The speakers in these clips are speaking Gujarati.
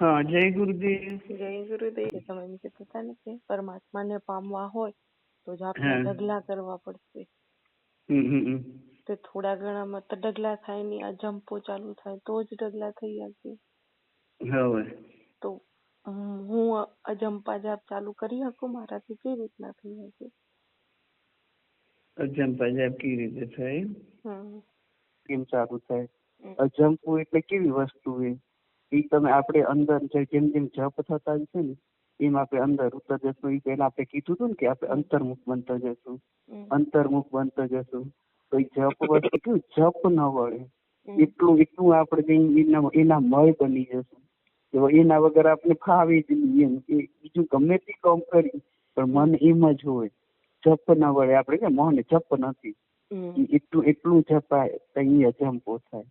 હા, જય ગુરુદેવ. જય ગુરુદેવ. તમે એમ કહેતા હતા ને કે પરમાત્માને પામવા હોય તો જ આપણે હા. ઢગલા કરવા પડશે. તો થોડા ઘણામાં તો ઢગલા થાય નહીં, આ જમ્પો ચાલુ થાય તો જ ઢગલા થઈ જશે. હવે તો હું અજંપા જાપ ચાલુ કરી શકું? મારાથી કેવી રીતના થઈ શકે? અજંપા જાપ કેવી રીતે થાય? કેમ ચાલુ થાય? અજંપું એટલે કેવી વસ્તુ છે એ તમે આપણે અંદર જેમ જેમ જપ થતા છે ને એમ આપણે અંદર ઉતર જશું. એ પહેલા આપણે કીધું હતું ને કે આપણે અંતર્મુખ બનતા જશું, અંતર્મુખ બનતા જશું. તો એ જપ વસ્તુ કેવું જપ ન વળે એટલું આપણે એના મય બની જશું. એના વગર આપણે ફાવે જ નહીં એમ. બીજું ગમે તે કામ કરી પણ મન એમ જ હોય. જપ ના વળે. આપણે કે મન જપ નથી, એટલું જપાય તો અહીંયા અજંપો થાય.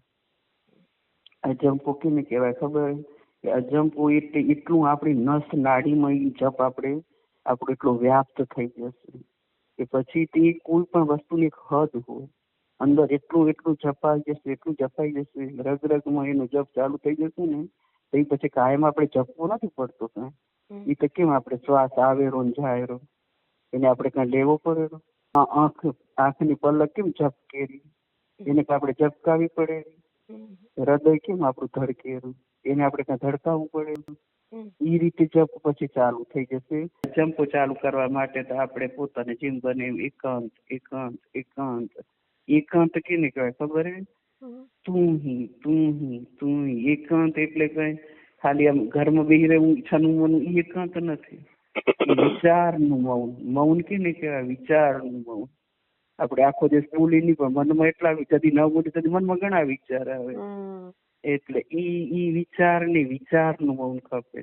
અજંપો કેને કહેવાય ખબર? કે અજંપો એટલે એટલું આપણી નસ નાડીમાં એ જપ આપણું એટલો વ્યાપ્ત થઈ જશે કે પછી તે કોઈ પણ વસ્તુની એક હદ હોય અંદર એટલું જપાઈ જશે, એટલું જપાઈ જશે, રગમાં એનો જપ ચાલુ થઈ જશે ને તો એ પછી કાયમ આપણે જપવો નથી પડતો. એ તો કેમ આપણે શ્વાસ આવેરો ને જાયરો એને આપણે કાંઈ લેવો પડે? આંખની પલક કેમ ઝપકેરી એને આપણે ઝપકાવી પડે? હૃદય કેમ આપણું ધડકેરું એને આપણે કાંઈ ધડકાવવું પડે? એ રીતે જપ પછી ચાલુ થઈ જશે. જંપો ચાલુ કરવા માટે તો આપણે પોતાને જેમ બને એકાંત એકાંત એકાંત એકાંત કેને કહેવાય ખબર હે? તું ହିଁ એકાંત એટલે કઈ ખાલી આમ ઘરમાં બેસી રહેવું ઈચ્છાનું મૌન એ એકાંત નથી. એ વિચારનું મૌન. મૌન કેને કહેવાય? વિચારનું મૌન. આપણે આખો દિવસ બોલી નહીં પણ મનમાં એટલા કદી ન બોલી કદી મનમાં ઘણા વિચાર આવે. એટલે ઈ વિચારનું મૌન ખપે.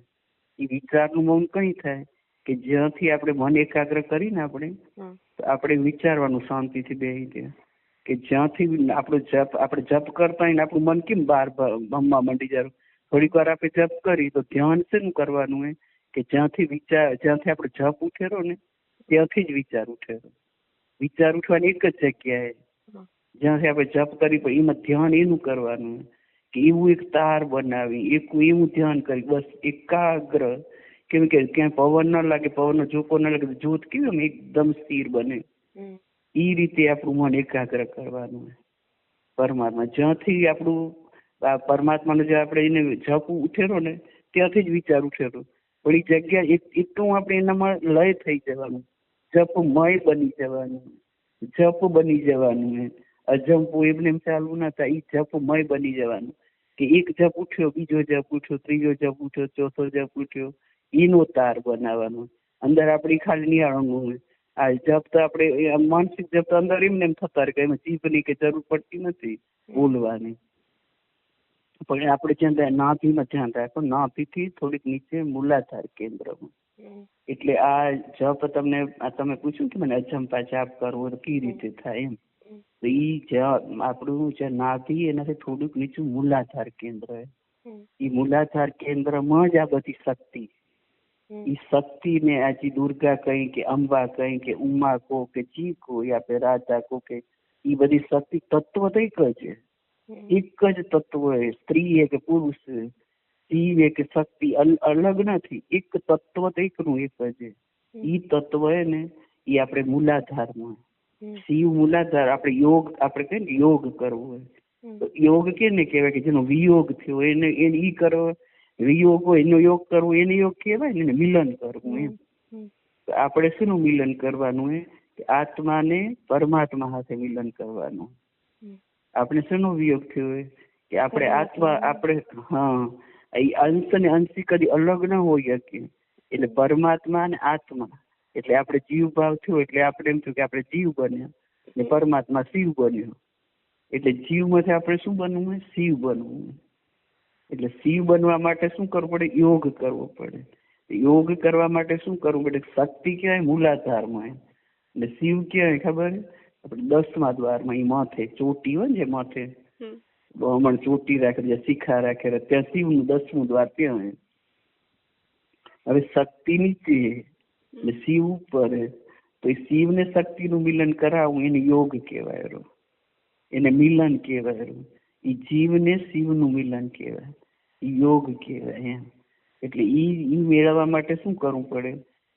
એ વિચારનું મૌન કઈ થાય કે જ્યાંથી આપણે મન એકાગ્ર કરીને આપણે વિચારવાનું શાંતિથી બેસી ગયા કે જ્યાંથી આપણે જપ કરતા હોય ને આપણું મન કેમ બહાર ભમવા માંડી જાય. થોડીક વાર આપણે જપ કરી તો ધ્યાન શું કરવાનું હોય કે જ્યાંથી આપણે જપ ઉઠેરો ને ત્યાંથી જ વિચાર ઉઠેરો. વિચાર ઉઠવાની એક જ જગ્યાએ જ્યાંથી આપણે જપ કરી પણ એમાં ધ્યાન એનું કરવાનું કે એવું એક તાર બનાવી એવું ધ્યાન કરી બસ એકાગ્ર. કેમ કે ક્યાંય પવન ન લાગે, પવનનો ઝોકો ન લાગે, જ્યોત કેવી એકદમ સ્થિર બને એ રીતે આપણું મન એકાગ્ર કરવાનું. પરમાત્મા જ્યાંથી આપણું પરમાત્માનો જે આપણે એને જપ ઉઠેરો ને ત્યાંથી જ વિચાર ઉઠેરો પણ એ જગ્યા એટલું આપણે એનામાં લય થઈ જવાનું, જપમય બની જવાનું, જપ બની જવાનું. અજંપો એમને એમ ચાલવું ના થાય. એ જપમય બની જવાનું કે એક જપ ઉઠ્યો, બીજો જપ ઉઠ્યો, ત્રીજો જપ ઉઠ્યો, ચોથો જપ ઉઠ્યો, એનો તાર બનાવવાનો. અંદર આપણે ખાલી નિહાળવાનું હોય. આ જપ તો આપણે માનસિક જપ તો અંદર એમને એમ થતા રહે કે એમાં જીભની કે જરૂર પડતી નથી બોલવાની. પણ આપણે જ્યાં નાભીમાં ધ્યાન રાખો, નાભીથી થોડીક નીચે મૂલાધાર કેન્દ્રમાં. એટલે આ જપ તમે પૂછ્યું કે મને અજંપા જાપ કરવો તો કેવી રીતે થાય એમ. તો એ આપણું જે નાભી એનાથી થોડુંક નીચું મૂલાધાર કેન્દ્ર. એ મૂલાધાર કેન્દ્રમાં જ આ બધી શક્તિ, એ શક્તિને આજે દુર્ગા કહી કે અંબા કહી કે ઉમા કહો કે જી કહો યા ફે રાધા કહો કે એ બધી શક્તિ તત્વ તો એક જ તત્વ હે. સ્ત્રી હે કે પુરુષ હે, જીવ હે કે શક્તિ અલગ નથી. એક તત્વ તો એકનું એક જ. એ તત્વ હે ને એ આપણે મૂલાધારમાં. શિવ મૂલાધાર. આપણે યોગ આપણે કહીએ ને યોગ કરવો હોય તો યોગ કેને કહેવાય કે જેનો વિયોગ થયો એને ઈ કરવો. વિયોગ હોય એનો યોગ કરવો એને યોગ કહેવાય ને મિલન કરવું એમ. આપણે શેનું મિલન કરવાનું હે કે આત્માને પરમાત્મા સાથે મિલન કરવાનું. આપણે શેનો વિયોગ થયો હોય કે આપણે આત્મા આપણે અંશ ને અંશી કદી અલગ ના હોઈ શકીએ. એટલે પરમાત્મા અને આત્મા એટલે આપણે જીવ ભાવ થયો એટલે આપણે એમ થયું કે આપણે જીવ બન્યા ને પરમાત્મા શિવ બન્યો. એટલે જીવમાંથી આપણે શું બનવું હોય? શિવ બનવું. એટલે શિવ બનવા માટે શું કરવું પડે? યોગ કરવો પડે. યોગ કરવા માટે શું કરવું પડે? શક્તિ ક્યાંય મૂલાધારમાં. એટલે શિવ ક્યાંય ખબર? આપણે 10મા દ્વારમાં. એ માથે ચોટી હોય ને જે માથે હમણાં ચોટી રાખે, શિખા રાખે, ત્યાં શિવનું 10મું દ્વાર ત્યાં. હવે શક્તિ નીચે ને શિવ ઉપર. તો એ શિવ ને શક્તિ નું મિલન કરાવવું એને યોગ કહેવાય, એને મિલન કહેવાય. એ જીવ ને શિવ નું મિલન કહેવાય, યોગ કહેવાય. એમ એટલે ઈ મેળવવા માટે શું કરવું પડે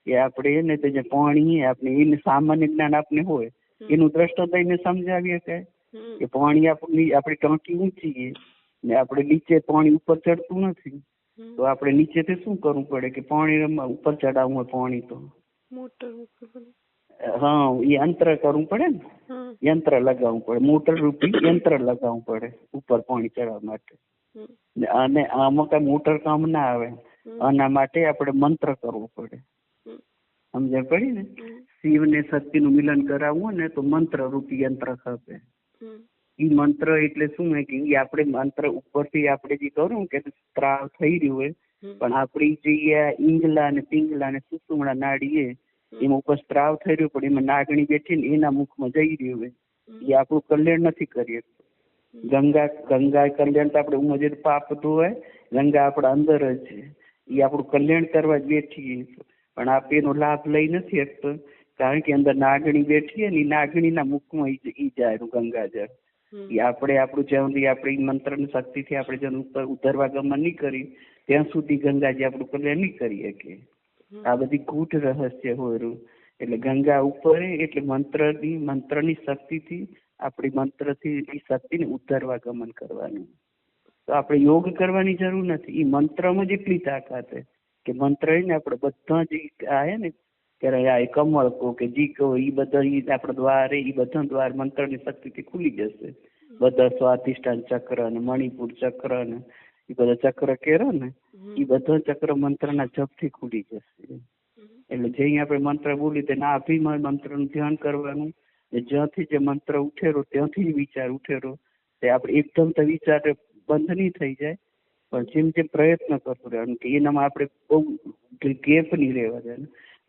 કે આપણે એને તે જે પાણી આપણે એને સામાન્ય જ્ઞાન આપણે હોય એનું દ્રષ્ટાંત દઈને સમજાવીએ કે પાણી આપણી ટાંકી ઊંચી છે ને આપણે નીચે પાણી ઉપર ચડતું નથી, તો આપણે નીચેથી શું કરવું પડે કે પાણી ઉપર ચડાવવું હોય પાણી તો હા એ યંત્ર કરવું પડે ને, યંત્ર લગાવવું પડે, મોટર રૂપી યંત્ર લગાવવું પડે ઉપર પાણી ચડાવવા માટે. અને આમાં કઈ મોટર કામ ના આવે, આના માટે આપણે મંત્ર કરવો પડે. સમજણ પડી ને? શિવ ને શક્તિ નું મિલન કરાવવું ને તો મંત્ર રૂપી યંત્ર ખપે. ઈ મંત્ર એટલે શું હોય કે ઈ આપણે મંત્ર ઉપરથી આપણે જે કરું કે સ્ત્રાવ થઈ રહ્યું હોય, પણ આપણી જે ઈંગલા ને પિંગલા ને સુષુમ્ના નાડી એમાં ઉપર સ્ત્રાવ થઈ રહ્યો પણ એમાં નાગણી બેઠી ને એના મુખમાં જઈ રહ્યું હોય, એ આપણું કલ્યાણ નથી કરી શકતું. ગંગા કલ્યાણ તો આપણે ઉમજે પાપ ધોવાય, ગંગા આપણા અંદર જ છે, એ આપણું કલ્યાણ કરવા જ બેઠી, પણ આપણે એનો લાભ લઈ નથી શકતો કારણ કે અંદર નાગણી બેઠી ને એ નાગણીના મુખમાં ઈ જાય ગંગાજળ. એ આપણે આપણું જ્યાં સુધી આપણે મંત્ર ની શક્તિથી આપણે જેનું ઉતરવા ગમન નહીં કરી ત્યાં સુધી ગંગાજી આપણું કલ્યાણ નહીં કરી શકે. આ બધી ગૂઢ રહસ્ય હોય. એટલે ગંગા ઉપર એટલે મંત્રની શક્તિથી આપણી મંત્રથી એ શક્તિને ઉતરવા ગમન કરવાનું. તો આપણે યોગ કરવાની જરૂર નથી, એ મંત્રમાં જ એટલી તાકાત કે મંત્ર ને આપણે બધા જ આ ને ત્યારે કમળ કહો કે જી કહો એ બધા આપણા દ્વાર એ બધા દ્વાર મંત્રની શક્તિથી ખુલી જશે. બધા સ્વાધિષ્ઠાન ચક્ર ને મણિપુર ચક્ર ને એ બધા ચક્ર કેરો ને એ બધા ચક્ર મંત્રના જપથી ખુલી જશે. એટલે જે આપણે મંત્ર બોલી તેના અભિમાન મંત્રનું ધ્યાન કરવાનું, જ્યાંથી જે મંત્ર ઉઠેરો ત્યાંથી જ વિચાર ઉઠેરો, તે આપણે એકદમ તો વિચાર બંધ નહીં થઈ જાય, પણ જેમ જેમ પ્રયત્ન કરતું રહેવાનું કે એનામાં આપણે બહુ ગેપ નહીં રહેવા દે.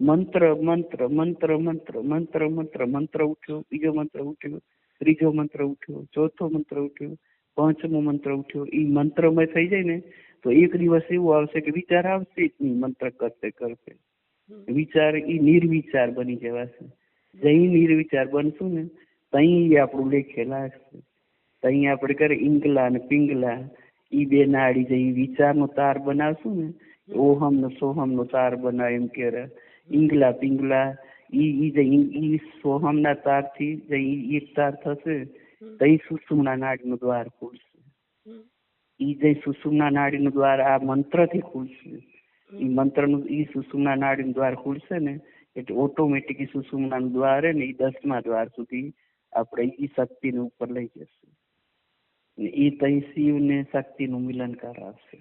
મંત્ર મંત્ર મંત્ર મંત્ર મંત્ર મંત્ર મંત્ર ઉઠ્યો, બીજો મંત્ર ઉઠ્યો, ત્રીજો મંત્ર ઉઠ્યો, ચોથો મંત્ર ઉઠ્યો, પાંચમો મંત્ર ઉઠ્યો. એ મંત્રમય થઈ જાય ને તો એક દિવસ એવું આવશે કે વિચાર આવશે જ નહીં. મંત્ર કરતે કરતે વિચાર એ નિર્વિચાર બની જવાશે. જઈ નિર્વિચાર બનશું ને તઈ આપણું લેખે લાગશે. તઈ આપણે કરે ઈંગલા ને પિંગલા ઈ બે નાડી જઈ વિચારનો તાર બનાવશું ને, ઓહમ નો સોહમ નો તાર બનાવે એમ કે ઈંગલા પિંગલા ઈ સોહમ ના તાર થી જઈ એક તાર થશે, તઈ સુષુમ્ના નાડી નું દ્વાર ખુલશે. ઈ જઈ સુષુમ્ના નાડી નું દ્વાર આ મંત્ર થી ખુલશે. ઈ મંત્ર નું ઈ સુષુમ્ના નાડી નું દ્વાર ખુલશે ને એટલે ઓટોમેટિક સુષુમ્ના નું દ્વાર ને ઈ 10મા દ્વાર સુધી આપણે ઈ શક્તિ ને ઉપર લઈ જશે. એ તઈ શિવ ને શક્તિ નું મિલન કરાવશે.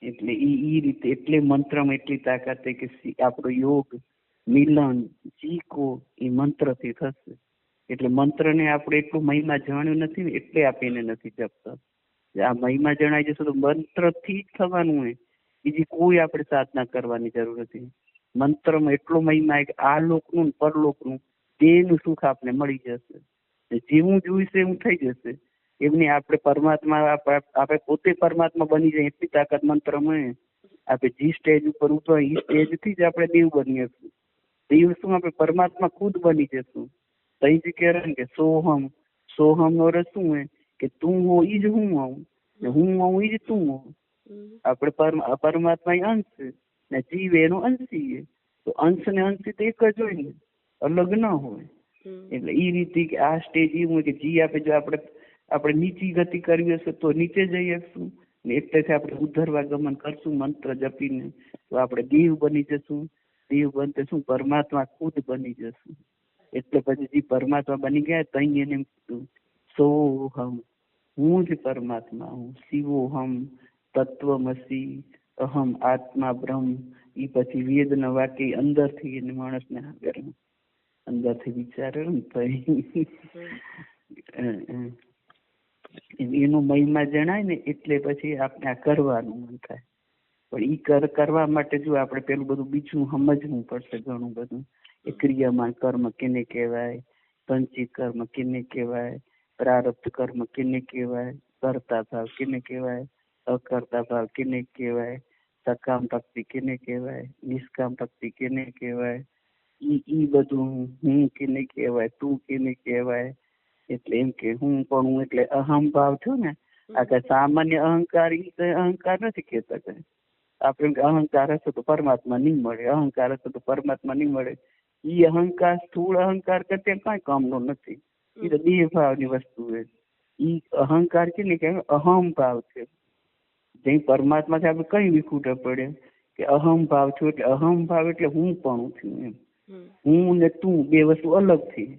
એટલે ઈ રીતે એટલે મંત્રમાં એટલી તાકાત છે કે આપણો યોગ મિલન ચીકો એ મંત્ર થી થશે. એટલે મંત્ર ને આપણે એટલું મહિમા જાણ્યું નથી ને એટલે આપણે નથી જપતા. આ મહિમા જણાઈ જશે તો મંત્ર થી જ થવાનું હોય, બીજી કોઈ આપણે સાધના કરવાની જરૂર નથી. મંત્રમાં એટલો મહિમા કે આ લોકનું પરલોકનું બેનું સુખ આપણે મળી જશે. જેવું જોઈશે એવું થઈ જશે. એમની આપણે પરમાત્મા આપણે પોતે પરમાત્મા બની જાય એટલી તાકાત મંત્રમાં. આપણે જે સ્ટેજ ઉપર ઉભા એ સ્ટેજ થી જ આપણે દેવ બની જશું. દેવ શું આપણે પરમાત્મા ખુદ બની જશું. તઈ જ કહેવાય કે સોહમ, સોહમ નો રસ શું હોય કે તું હો ઈ જ હું હોઉં, હું હોઉં ઈ જ તું હો. આપણે પરમાત્મા અંશ ને જીવ એનો અંશી, તો અંશ ને અંશી તો એક જ હોય ને, અલગ ના હોય. એટલે એ રીતે આ સ્ટેજ એવું હોય કે જી આપણે જો આપણે નીચી ગતિ કરવી હશે તો નીચે જઈ શકશું ને એટલેથી આપણે ઉધરવા ગમન કરશું મંત્ર જપીને તો આપણે દેવ બની જશું. દેવ બનતે શું પરમાત્મા ખુદ બની જશું. એટલે પછી જે પરમાત્મા બની ગયા તઈ એને સોહમ, હું જ પરમાત્મા હું, શિવોહમ તત્વમસી અહમ આત્મા બ્રહ્મ. એ પછી વેદના વાક્ય અંદરથી એને માણસને અંદરથી વિચારે ને તો એનો મહિમા જણાય ને એટલે પછી આપણે આ કરવાનું મન થાય. પણ ઈ કરવા માટે જો આપણે પેલું બધું બીજું સમજવું પડશે ઘણું બધું. એ ક્રિયામાન કર્મ કેને કહેવાય, સંચિત કર્મ કેને કહેવાય, પ્રારબ્ધ કર્મ કેને કહેવાય, કરતા ભાવ કેને કહેવાય, અકર્તા ભાવ કેને કહેવાય, સકામ ભક્તિ કેને કહેવાય, નિષ્કામ ભક્તિ કેને કહેવાય, ઈ બધું હું કેને કહેવાય, તું કેને કહેવાય. એટલે એમ કે હું પણ એટલે અહમ ભાવ થયો ને. આ કઈ સામાન્ય અહંકાર, ઈ કઈ અહંકાર નથી કેતા. કઈ આપણે અહંકાર હશે તો પરમાત્મા નહીં મળે, અહંકાર હશે તો પરમાત્મા નહીં મળે. ઈ અહંકાર સ્થૂળ અહંકાર કરતા કઈ કામનો નથી. એ તો દેહ ભાવની વસ્તુ છે. ઈ અહંકાર છે ને કે અહમ ભાવ છે. જે પરમાત્માથી આપણે કઈ વિખૂટા પડે કે અહમ ભાવ છું, એટલે અહમ ભાવ એટલે હું પણ છું એમ. હું ને તું બે વસ્તુ અલગ થી.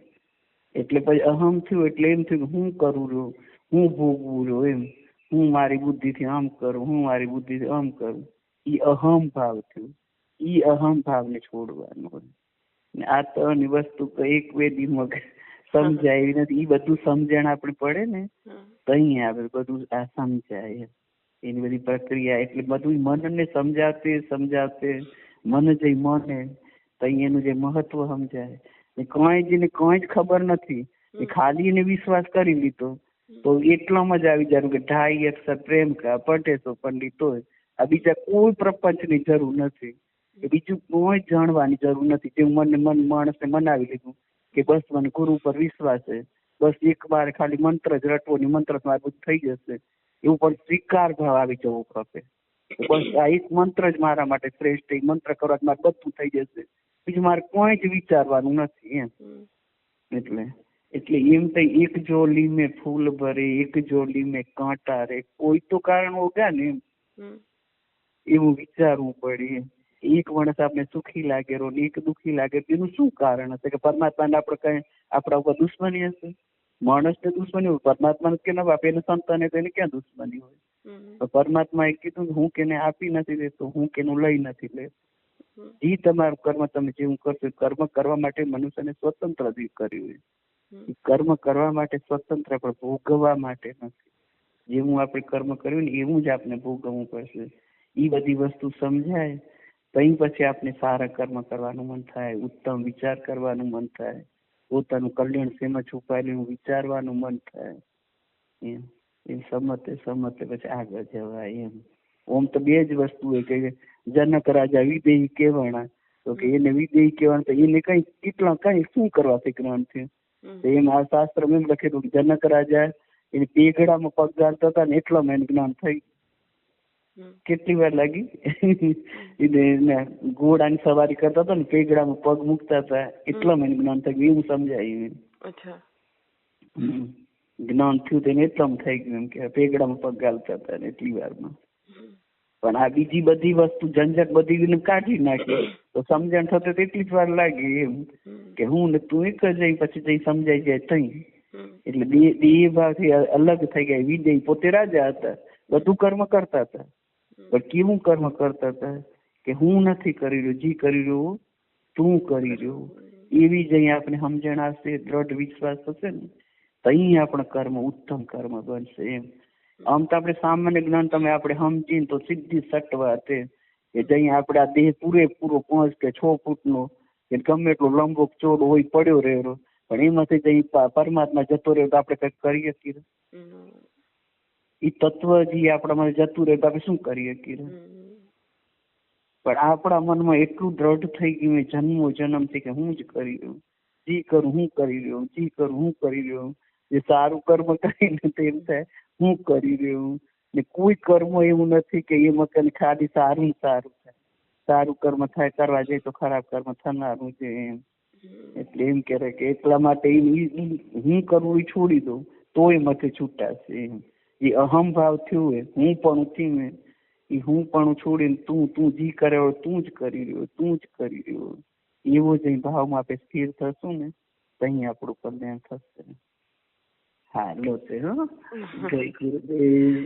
એટલે પછી અહમ થયું એટલે એમ થયું કે હું કરું રહ્યો, હું ભોગવું રહ્યો એમ, હું મારી બુદ્ધિથી આમ કરું, હું મારી બુદ્ધિથી આમ કરું. ઈ અહમ ભાવ થયું. ઈ અહમ ભાવને છોડવાનું. આ ત્રણ વસ્તુ તો એક બે દિમાગ સમજાય એવી નથી. ઈ બધું સમજણ આપણે પડે ને તો અહીં આવે બધું આ સમજાય એની બધી પ્રક્રિયા. એટલે બધું મનને સમજાવતે મન જે મને તો એનું જે મહત્વ સમજાય. કઈ જેને કઈ જ ખબર નથી, ખાલી એને વિશ્વાસ કરી લીધો તો એટલામાં જ આવી જાય કે ઢાઈ અક્ષર પ્રેમ કા પટે તો પંડિતો. આ બીજા કોઈ પ્રપંચની જરૂર નથી, બીજું કોઈ જાણવાની જરૂર નથી. જે માણસને મનાવી લીધું કે બસ મને ગુરુ પર વિશ્વાસ છે, બસ એક વાર ખાલી મંત્ર જ રટવો ને મંત્ર મારું બધું થઈ જશે, એવું પણ સ્વીકાર ભાવ આવી જવો ખપે. બસ આ એક મંત્ર જ મારા માટે શ્રેષ્ઠ, એ મંત્ર કરવાથી મારે બધું થઈ જશે, બીજું મારે કોઈ જ વિચારવાનું નથી એમ. એટલે એમ તો એક જોલી મેં ફૂલ ભરે, એક જોલી મેં કાંટા રે, કોઈ તો કારણ હોગા ને એમ. એવું વિચારવું પડે. એક માણસ આપણે સુખી લાગે રો ને એક દુઃખી લાગે, એનું શું કારણ હશે? કે પરમાત્માને આપણે કઈ આપણા ઉપર દુશ્મની હશે? માણસને દુશ્મની હોય, પરમાત્માને કેમ આપે? એને સંતાન એને ક્યાં દુશ્મની હોય? પરમાત્માએ કીધું હું કેને આપી નથી દેતો, હું કેનું લઈ નથી લેતો. જે તમારું કર્મ તમે જેવું કરશો, કર્મ કરવા માટે મનુષ્યને સ્વતંત્ર કર્યું. કર્મ કરવા માટે સ્વતંત્ર, પણ ભોગવવા માટે નથી. જેવું આપણે કર્મ કર્યું ને એવું જ આપણે ભોગવવું પડશે. એ બધી વસ્તુ સમજાય તઈ પછી આપણે સારા કર્મ કરવાનું મન થાય, ઉત્તમ વિચાર કરવાનું મન થાય, પોતાનું કલ્યાણ શેમાં છુપાયેલું વિચારવાનું મન થાય. એમ સમતે પછી આગળ જવાય એમ. ઓમ તો બે જ વસ્તુ હોય કે જનક રાજા વિદેહી કહેવાના, તો કે એને વિદેહી કહેવાના તો એને કઈ શું કરવા શીખવાનું છે? એમ આ શાસ્ત્ર એમ લખેલું કે જનક રાજા એને પેગડામાં પગ ગાળતા હતા ને એટલામાં એને જ્ઞાન થઈ. કેટલી વાર લાગી? એને ઘોડાની સવારી કરતા હતા ને પેગડામાં પગ મૂકતા હતા એટલામાં એને જ્ઞાન થઈ ગયું. એવું સમજાય. જ્ઞાન થયું તેને એટલામાં થઈ ગયું એમ કે પેગડામાં પગ ગાળતા હતા ને એટલી વારમાં. પણ આ બીજી બધી વસ્તુ ઝંઝટ બધી કાઢી નાખી તો સમજણ થશે તેટલી જ વાર લાગે એમ. કે હું ને તું એક જ પછી જઈ સમજાઈ જાય તઈ. એટલે બે ભાગથી અલગ થઈ ગયા. વિદેહી પોતે રાજા હતા, બધું કર્મ કરતા હતા, પણ કેવું કર્મ કરતા હતા કે હું નથી કરી રહ્યો, જી કરી રહ્યો તું કરી રહ્યો. એવી જ અહીં આપણે સમજણ આવશે, દ્રઢ વિશ્વાસ થશે ને તઈ આપણે કર્મ ઉત્તમ કર્મ બનશે એમ. આમ તો આપણે સામાન્ય જ્ઞાન તમે આપણે સમજીને તો સીધી સટવા તે કે જઈ આપણે આ દેહ પૂરેપૂરો 5 કે 6 ફૂટનો કે ગમે એટલો લંબો ચોડો હોય પડ્યો રહ્યો, પણ એમાંથી જઈ પરમાત્મા જતો રહ્યો તો આપણે કઈક કરીએ શકીએ? એ તત્વ જે આપણામાં જતું રહે તો આપણે શું કરીએ શકીએ? પણ આપણા મનમાં એટલું દ્રઢ થઈ ગયું જન્મો જન્મથી કે હું જ કરી રહ્યો, જી કરું હું કરી રહ્યો, જી કરું હું કરી રહ્યો. જે સારું કર્મ કરીને તેમ થાય હું કરી રહ્યો ને કોઈ કર્મ એવું નથી કે એમાં ખાલી સારું થાય. સારું કર્મ થાય કરવા જાય તો ખરાબ કર્મ થનારું છે એમ. એટલે એમ કે એટલા માટે હું કરવું એ છોડી દઉં તોય મથે છૂટાશે એમ. એ અહમ ભાવ થયું હોય, હું પણ થયું એ હું પણ છોડીને તું જી કરે તું જ કરી રહ્યો, તું જ કરી રહ્યો. એવો જ ભાવમાં આપણે સ્થિર થશું ને તહીં આપણું કલ્યાણ થશે. હા લો છે. જય ગુરુદેવ.